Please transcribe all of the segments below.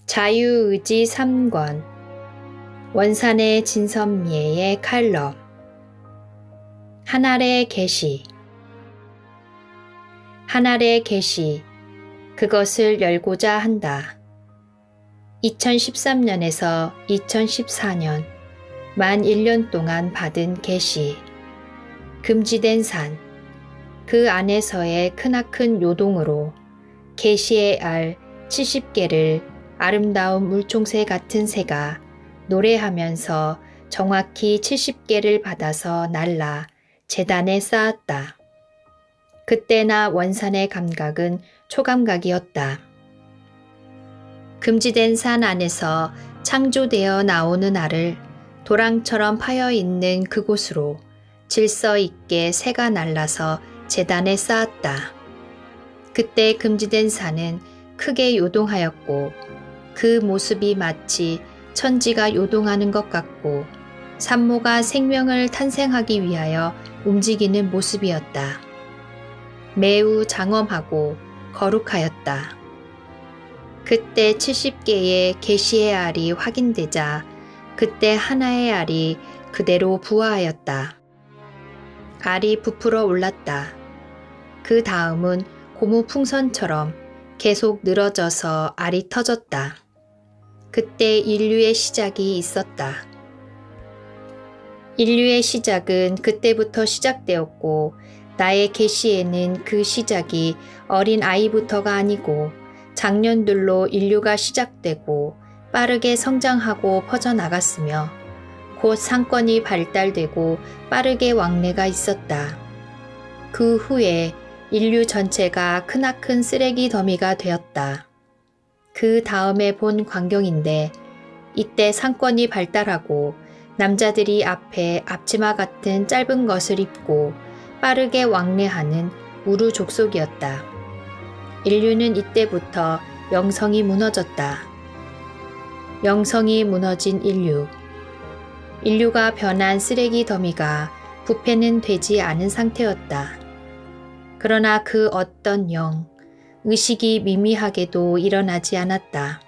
자유의지 3권 원산의 진선미애의 칼럼 하늘의 계시 하늘의 계시 그것을 열고자 한다. 2013년에서 2014년 만 1년 동안 받은 계시 금지된 산 그 안에서의 크나큰 요동으로 계시의 알 70개를 아름다운 물총새 같은 새가 노래하면서 정확히 70개를 받아서 날라 제단에 쌓았다. 그때나 원산의 감각은 초감각이었다. 금지된 산 안에서 창조되어 나오는 알을 도랑처럼 파여있는 그곳으로 질서 있게 새가 날라서 제단에 쌓았다. 그때 금지된 산은 크게 요동하였고 그 모습이 마치 천지가 요동하는 것 같고 산모가 생명을 탄생하기 위하여 움직이는 모습이었다. 매우 장엄하고 거룩하였다. 그때 70개의 계시의 알이 확인되자 그때 하나의 알이 그대로 부화하였다. 알이 부풀어 올랐다. 그 다음은 고무 풍선처럼 계속 늘어져서 알이 터졌다. 그때 인류의 시작이 있었다. 인류의 시작은 그때부터 시작되었고 나의 계시에는 그 시작이 어린 아이부터가 아니고 장년들로 인류가 시작되고 빠르게 성장하고 퍼져나갔으며 곧 상권이 발달되고 빠르게 왕래가 있었다. 그 후에 인류 전체가 크나큰 쓰레기 더미가 되었다. 그 다음에 본 광경인데 이때 상권이 발달하고 남자들이 앞에 앞치마 같은 짧은 것을 입고 빠르게 왕래하는 우루 족속이었다. 인류는 이때부터 영성이 무너졌다. 영성이 무너진 인류. 인류가 변한 쓰레기 더미가 부패는 되지 않은 상태였다. 그러나 그 어떤 의식이 미미하게도 일어나지 않았다.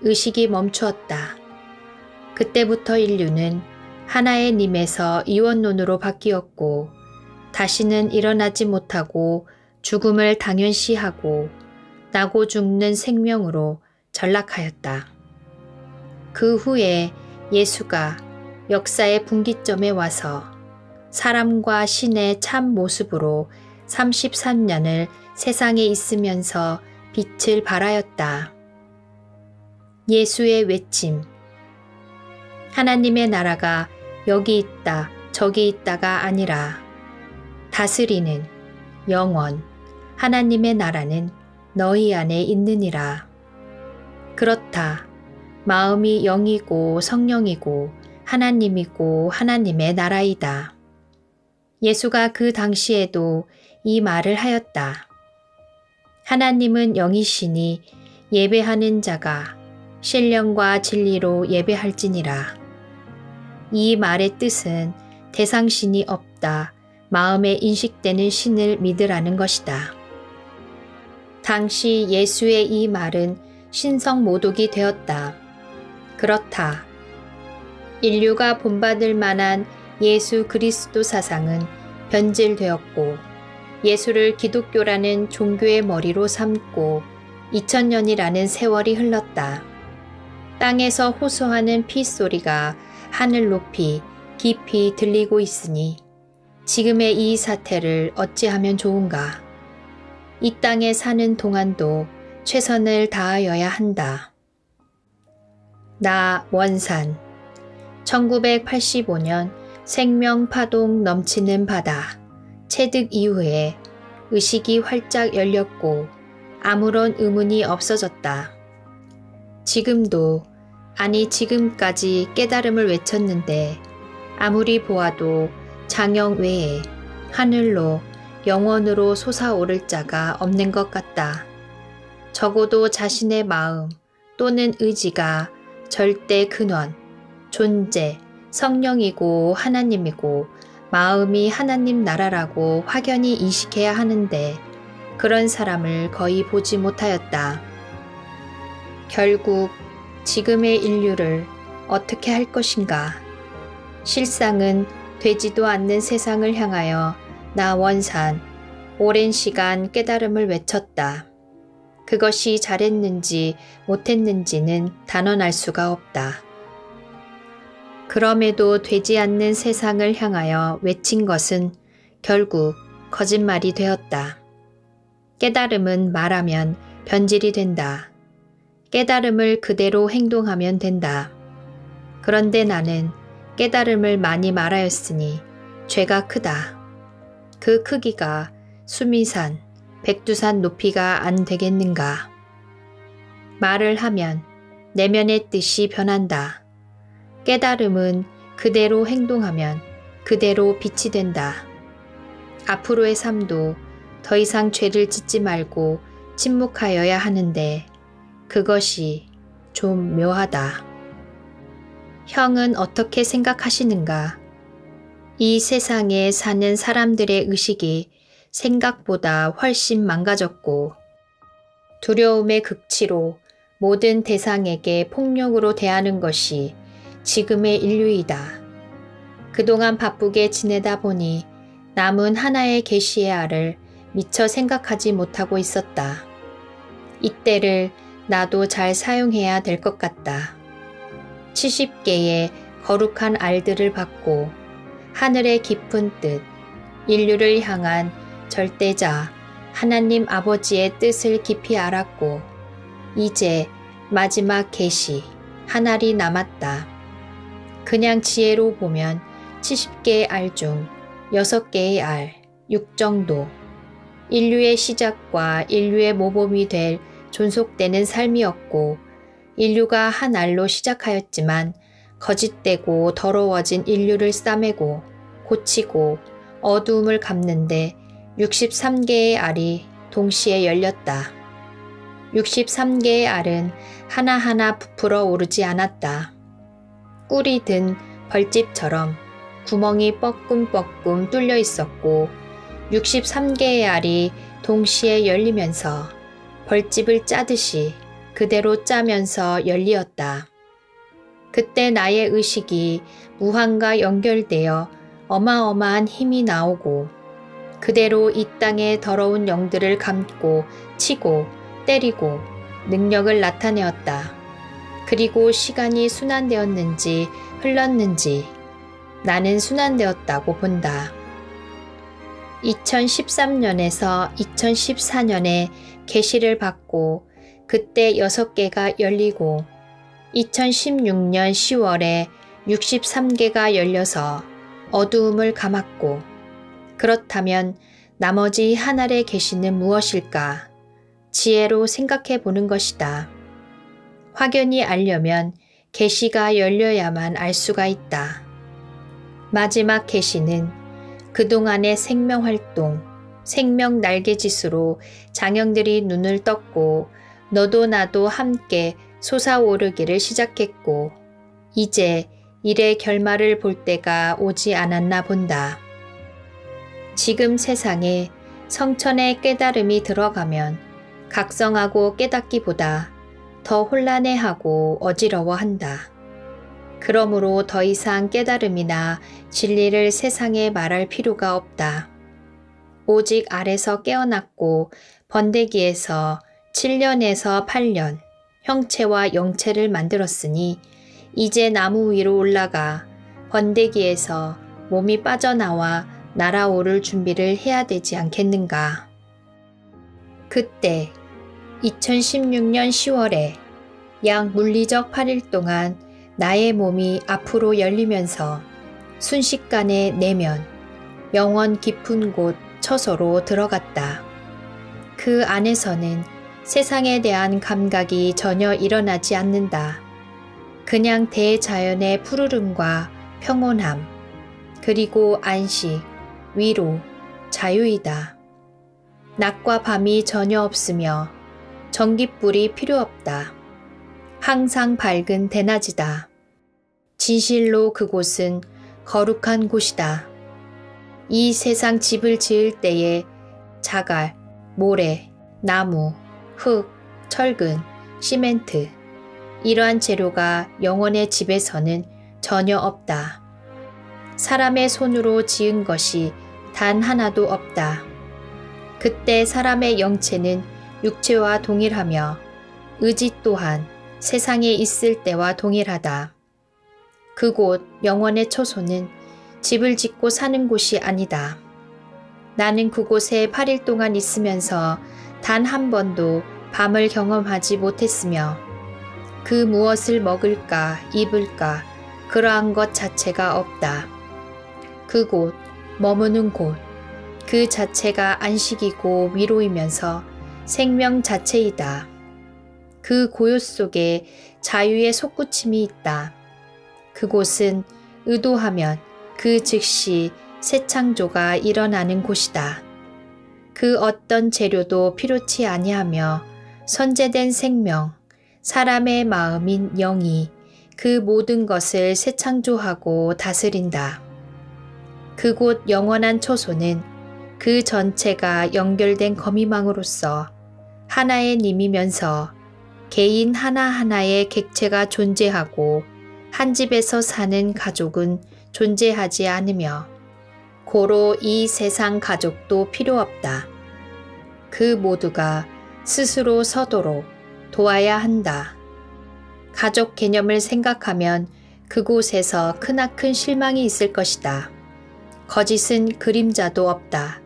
의식이 멈추었다. 그때부터 인류는 하나의 님에서 이원론으로 바뀌었고 다시는 일어나지 못하고 죽음을 당연시하고 나고 죽는 생명으로 전락하였다. 그 후에 예수가 역사의 분기점에 와서 사람과 신의 참 모습으로 33년을 세상에 있으면서 빛을 발하였다. 예수의 외침. 하나님의 나라가 여기 있다, 저기 있다가 아니라 다스리는 영원 하나님의 나라는 너희 안에 있느니라. 그렇다. 마음이 영이고 성령이고 하나님이고 하나님의 나라이다. 예수가 그 당시에도 이 말을 하였다. 하나님은 영이시니 예배하는 자가 신령과 진리로 예배할지니라. 이 말의 뜻은 대상신이 없다. 마음에 인식되는 신을 믿으라는 것이다. 당시 예수의 이 말은 신성 모독이 되었다. 그렇다. 인류가 본받을 만한 예수 그리스도 사상은 변질되었고 예수를 기독교라는 종교의 머리로 삼고 2000년이라는 세월이 흘렀다. 땅에서 호소하는 핏소리가 하늘 높이 깊이 들리고 있으니 지금의 이 사태를 어찌하면 좋은가. 이 땅에 사는 동안도 최선을 다하여야 한다. 나 원산 1985년 생명 파동 넘치는 바다 체득 이후에 의식이 활짝 열렸고 아무런 의문이 없어졌다. 지금도 아니 지금까지 깨달음을 외쳤는데 아무리 보아도 장영 외에 하늘로 영원으로 솟아오를 자가 없는 것 같다. 적어도 자신의 마음 또는 의지가 절대 근원, 존재, 성령이고 하나님이고 마음이 하나님 나라라고 확연히 인식해야 하는데 그런 사람을 거의 보지 못하였다. 결국 지금의 인류를 어떻게 할 것인가? 실상은 되지도 않는 세상을 향하여 나 원산 오랜 시간 깨달음을 외쳤다. 그것이 잘했는지 못했는지는 단언할 수가 없다. 그럼에도 되지 않는 세상을 향하여 외친 것은 결국 거짓말이 되었다. 깨달음은 말하면 변질이 된다. 깨달음을 그대로 행동하면 된다. 그런데 나는 깨달음을 많이 말하였으니 죄가 크다. 그 크기가 수미산, 백두산 높이가 안 되겠는가. 말을 하면 내면의 뜻이 변한다. 깨달음은 그대로 행동하면 그대로 빛이 된다. 앞으로의 삶도 더 이상 죄를 짓지 말고 침묵하여야 하는데 그것이 좀 묘하다. 형은 어떻게 생각하시는가? 이 세상에 사는 사람들의 의식이 생각보다 훨씬 망가졌고 두려움의 극치로 모든 대상에게 폭력으로 대하는 것이 지금의 인류이다. 그동안 바쁘게 지내다 보니 남은 하나의 계시의 알을 미처 생각하지 못하고 있었다. 이때를 나도 잘 사용해야 될 것 같다. 70개의 거룩한 알들을 받고 하늘의 깊은 뜻, 인류를 향한 절대자 하나님 아버지의 뜻을 깊이 알았고 이제 마지막 계시 한 알이 남았다. 그냥 지혜로 보면 70개의 알 중 6개의 알, 6 정도. 인류의 시작과 인류의 모범이 될 존속되는 삶이었고 인류가 한 알로 시작하였지만 거짓되고 더러워진 인류를 싸매고 고치고 어두움을 갚는데 63개의 알이 동시에 열렸다. 63개의 알은 하나하나 부풀어 오르지 않았다. 꿀이 든 벌집처럼 구멍이 뻐끔뻐끔 뚫려 있었고 63개의 알이 동시에 열리면서 벌집을 짜듯이 그대로 짜면서 열리었다. 그때 나의 의식이 무한과 연결되어 어마어마한 힘이 나오고 그대로 이 땅의 더러운 영들을 감고 치고 때리고 능력을 나타내었다. 그리고 시간이 순환되었는지 흘렀는지 나는 순환되었다고 본다. 2013년에서 2014년에 계시를 받고 그때 6개가 열리고 2016년 10월에 63개가 열려서 어두움을 감았고 그렇다면 나머지 한 알의 계시는 무엇일까? 지혜로 생각해 보는 것이다. 확연히 알려면 계시가 열려야만 알 수가 있다. 마지막 계시는 그동안의 생명활동, 생명 날개짓으로 장형들이 눈을 떴고 너도 나도 함께 솟아오르기를 시작했고 이제 일의 결말을 볼 때가 오지 않았나 본다. 지금 세상에 성천의 깨달음이 들어가면 각성하고 깨닫기보다 더 혼란해하고 어지러워한다. 그러므로 더 이상 깨달음이나 진리를 세상에 말할 필요가 없다. 오직 알에서 깨어났고 번데기에서 7년에서 8년 형체와 영체를 만들었으니 이제 나무 위로 올라가 번데기에서 몸이 빠져나와 날아오를 준비를 해야 되지 않겠는가. 그때 2016년 10월에 약 물리적 8일 동안 나의 몸이 앞으로 열리면서 순식간에 내면 영원 깊은 곳 처소로 들어갔다. 그 안에서는 세상에 대한 감각이 전혀 일어나지 않는다. 그냥 대자연의 푸르름과 평온함, 그리고 안식, 위로, 자유이다. 낮과 밤이 전혀 없으며 전깃불이 필요 없다. 항상 밝은 대낮이다. 진실로 그곳은 거룩한 곳이다. 이 세상 집을 지을 때에 자갈, 모래, 나무, 흙, 철근, 시멘트, 이러한 재료가 영혼의 집에서는 전혀 없다. 사람의 손으로 지은 것이 단 하나도 없다. 그때 사람의 영체는 육체와 동일하며 의지 또한 세상에 있을 때와 동일하다. 그곳 영혼의 처소는 집을 짓고 사는 곳이 아니다. 나는 그곳에 8일 동안 있으면서 단 한 번도 밤을 경험하지 못했으며 그 무엇을 먹을까 입을까 그러한 것 자체가 없다. 그곳 머무는 곳 그 자체가 안식이고 위로이면서 생명 자체이다. 그 고요 속에 자유의 솟구침이 있다. 그곳은 의도하면 그 즉시 새 창조가 일어나는 곳이다. 그 어떤 재료도 필요치 아니하며 선제된 생명, 사람의 마음인 영이 그 모든 것을 새 창조하고 다스린다. 그곳 영원한 처소는 그 전체가 연결된 거미망으로서 하나의 님이면서 개인 하나하나의 객체가 존재하고 한 집에서 사는 가족은 존재하지 않으며 고로 이 세상 가족도 필요 없다. 그 모두가 스스로 서도록 도와야 한다. 가족 개념을 생각하면 그곳에서 크나큰 실망이 있을 것이다. 거짓은 그림자도 없다.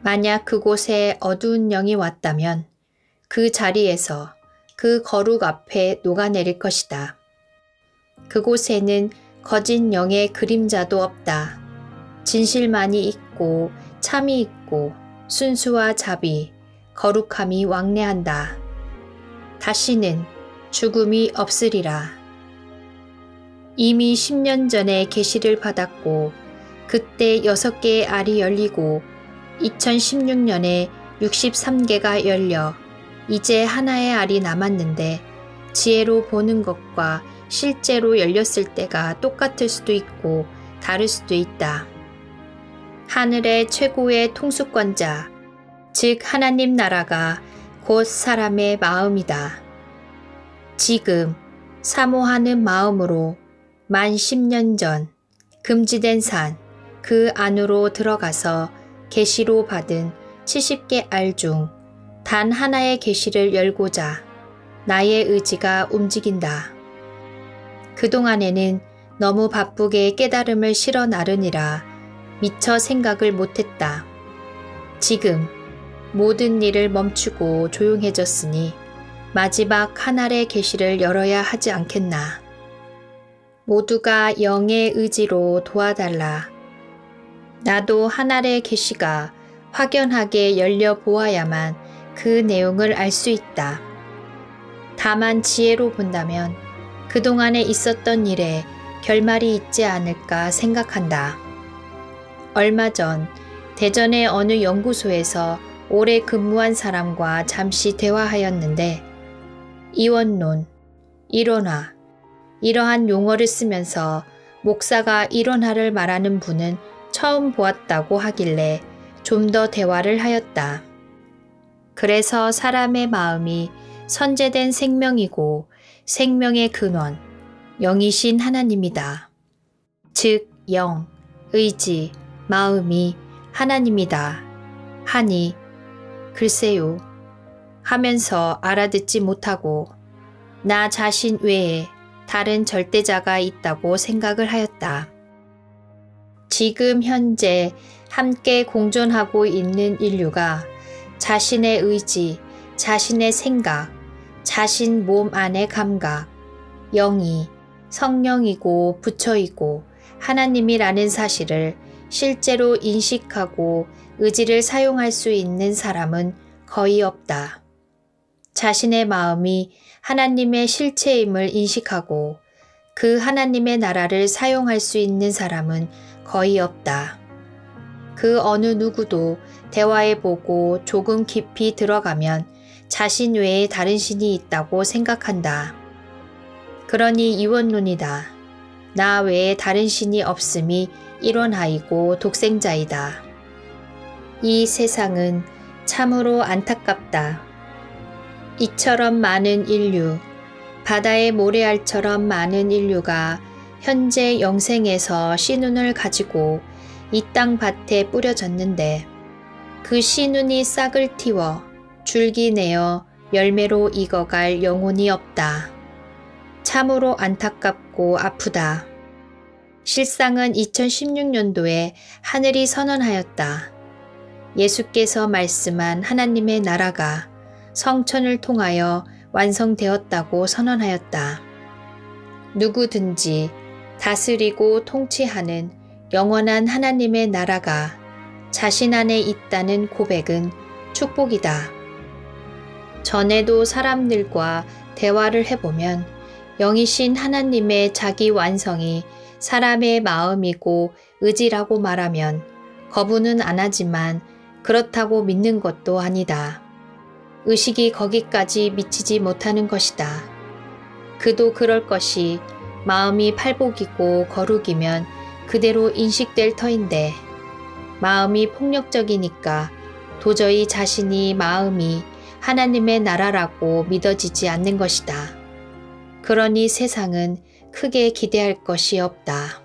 만약 그곳에 어두운 영이 왔다면 그 자리에서 그 거룩 앞에 녹아내릴 것이다. 그곳에는 거짓 영의 그림자도 없다. 진실만이 있고 참이 있고 순수와 자비, 거룩함이 왕래한다. 다시는 죽음이 없으리라. 이미 10년 전에 계시를 받았고 그때 6개의 알이 열리고 2016년에 63개가 열려 이제 하나의 알이 남았는데 지혜로 보는 것과 실제로 열렸을 때가 똑같을 수도 있고 다를 수도 있다. 하늘의 최고의 통수권자, 즉 하나님 나라가 곧 사람의 마음이다. 지금 사모하는 마음으로 만 10년 전 금지된 산 그 안으로 들어가서 계시로 받은 70개 알 중 단 하나의 계시를 열고자 나의 의지가 움직인다. 그동안에는 너무 바쁘게 깨달음을 실어 나르니라 미처 생각을 못했다. 지금 모든 일을 멈추고 조용해졌으니 마지막 한 알의 계시를 열어야 하지 않겠나. 모두가 영의 의지로 도와달라. 나도 한 알의 계시가 확연하게 열려 보아야만 그 내용을 알 수 있다. 다만 지혜로 본다면 그동안에 있었던 일에 결말이 있지 않을까 생각한다. 얼마 전 대전의 어느 연구소에서 오래 근무한 사람과 잠시 대화하였는데 이원론, 일원화, 이러한 용어를 쓰면서 목사가 일원화를 말하는 분은 처음 보았다고 하길래 좀 더 대화를 하였다. 그래서 사람의 마음이 선제된 생명이고 생명의 근원, 영이신 하나님이다. 즉 영, 의지, 마음이 하나님이다. 하니 글쎄요 하면서 알아듣지 못하고 나 자신 외에 다른 절대자가 있다고 생각을 하였다. 지금 현재 함께 공존하고 있는 인류가 자신의 의지, 자신의 생각, 자신 몸 안의 감각, 영이 성령이고 부처이고 하나님이라는 사실을 실제로 인식하고 의지를 사용할 수 있는 사람은 거의 없다. 자신의 마음이 하나님의 실체임을 인식하고 그 하나님의 나라를 사용할 수 있는 사람은 거의 없다. 그 어느 누구도 대화해보고 조금 깊이 들어가면 자신 외에 다른 신이 있다고 생각한다. 그러니 이원론이다. 나 외에 다른 신이 없음이 일원하이고 독생자이다. 이 세상은 참으로 안타깝다. 이처럼 많은 인류, 바다의 모래알처럼 많은 인류가 현재 영생에서 씨눈을 가지고 이 땅 밭에 뿌려졌는데 그 씨눈이 싹을 틔워 줄기 내어 열매로 익어갈 영혼이 없다. 참으로 안타깝고 아프다. 실상은 2016년도에 하늘이 선언하였다. 예수께서 말씀한 하나님의 나라가 성천을 통하여 완성되었다고 선언하였다. 누구든지 다스리고 통치하는 영원한 하나님의 나라가 자신 안에 있다는 고백은 축복이다. 전에도 사람들과 대화를 해보면 영이신 하나님의 자기 완성이 사람의 마음이고 의지라고 말하면 거부는 안 하지만 그렇다고 믿는 것도 아니다. 의식이 거기까지 미치지 못하는 것이다. 그도 그럴 것이 마음이 팔복이고 거룩이면 그대로 인식될 터인데 마음이 폭력적이니까 도저히 자신이 마음이 하나님의 나라라고 믿어지지 않는 것이다. 그러니 세상은 크게 기대할 것이 없다.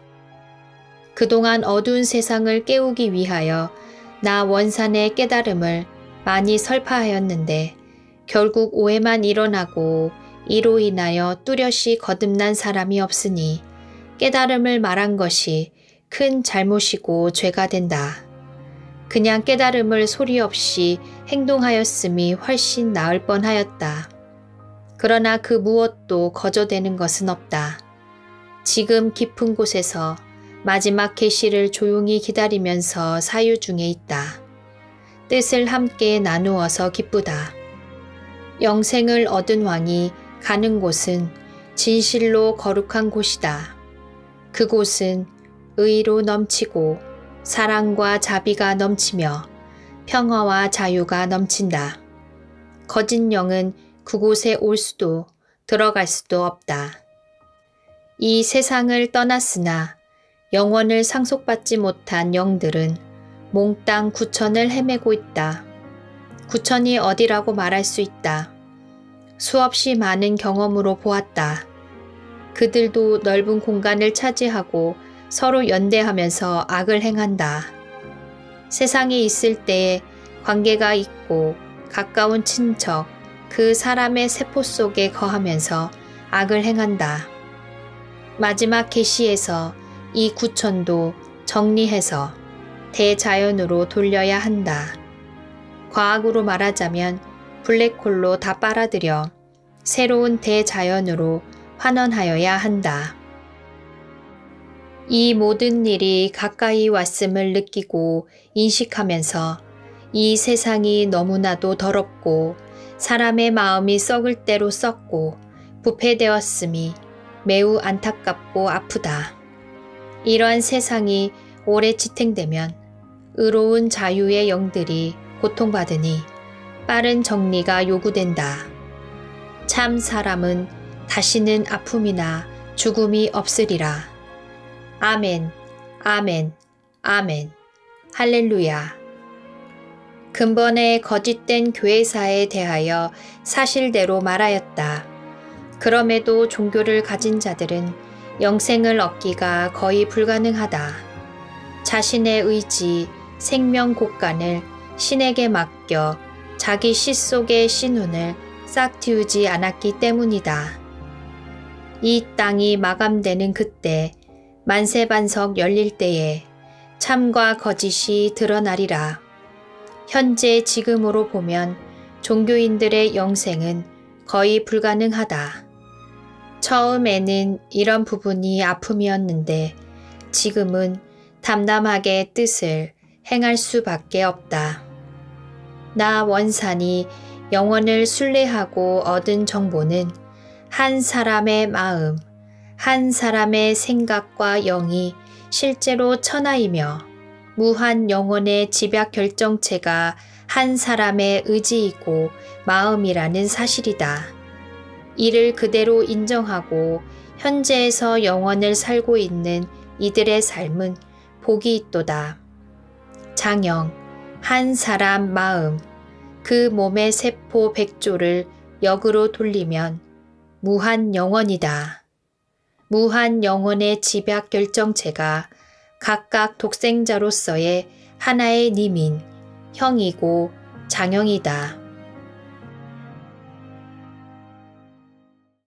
그동안 어두운 세상을 깨우기 위하여 나 원산의 깨달음을 많이 설파하였는데 결국 오해만 일어나고 이로 인하여 뚜렷이 거듭난 사람이 없으니 깨달음을 말한 것이 큰 잘못이고 죄가 된다. 그냥 깨달음을 소리 없이 행동하였음이 훨씬 나을 뻔하였다. 그러나 그 무엇도 거저되는 것은 없다. 지금 깊은 곳에서 마지막 계시를 조용히 기다리면서 사유 중에 있다. 뜻을 함께 나누어서 기쁘다. 영생을 얻은 왕이 가는 곳은 진실로 거룩한 곳이다. 그곳은 의로 넘치고 사랑과 자비가 넘치며 평화와 자유가 넘친다. 거짓 영은 그곳에 올 수도 들어갈 수도 없다. 이 세상을 떠났으나 영원을 상속받지 못한 영들은 몽땅 구천을 헤매고 있다. 구천이 어디라고 말할 수 있다. 수없이 많은 경험으로 보았다. 그들도 넓은 공간을 차지하고 서로 연대하면서 악을 행한다. 세상에 있을 때에 관계가 있고 가까운 친척, 그 사람의 세포 속에 거하면서 악을 행한다. 마지막 계시에서 이 구천도 정리해서 대자연으로 돌려야 한다. 과학으로 말하자면 블랙홀로 다 빨아들여 새로운 대자연으로 환원하여야 한다. 이 모든 일이 가까이 왔음을 느끼고 인식하면서 이 세상이 너무나도 더럽고 사람의 마음이 썩을 대로 썩고 부패되었음이 매우 안타깝고 아프다. 이러한 세상이 오래 지탱되면 의로운 자유의 영들이 고통받으니 빠른 정리가 요구된다. 참 사람은 다시는 아픔이나 죽음이 없으리라. 아멘, 아멘, 아멘. 할렐루야. 근본에 거짓된 교회사에 대하여 사실대로 말하였다. 그럼에도 종교를 가진 자들은 영생을 얻기가 거의 불가능하다. 자신의 의지, 생명 곳간을 신에게 맡겨 자기 시 속의 신운을 싹 틔우지 않았기 때문이다. 이 땅이 마감되는 그때 만세반석 열릴 때에 참과 거짓이 드러나리라. 현재 지금으로 보면 종교인들의 영생은 거의 불가능하다. 처음에는 이런 부분이 아픔이었는데 지금은 담담하게 뜻을 행할 수밖에 없다. 나 원산이 영원을 순례하고 얻은 정보는 한 사람의 마음, 한 사람의 생각과 영이 실제로 천하이며 무한 영혼의 집약 결정체가 한 사람의 의지이고 마음이라는 사실이다. 이를 그대로 인정하고 현재에서 영원을 살고 있는 이들의 삶은 복이 있도다. 장영, 한 사람 마음, 그 몸의 세포 100조를 역으로 돌리면 무한 영원이다. 무한 영원의 집약 결정체가 각각 독생자로서의 하나의 님인 형이고 장형이다.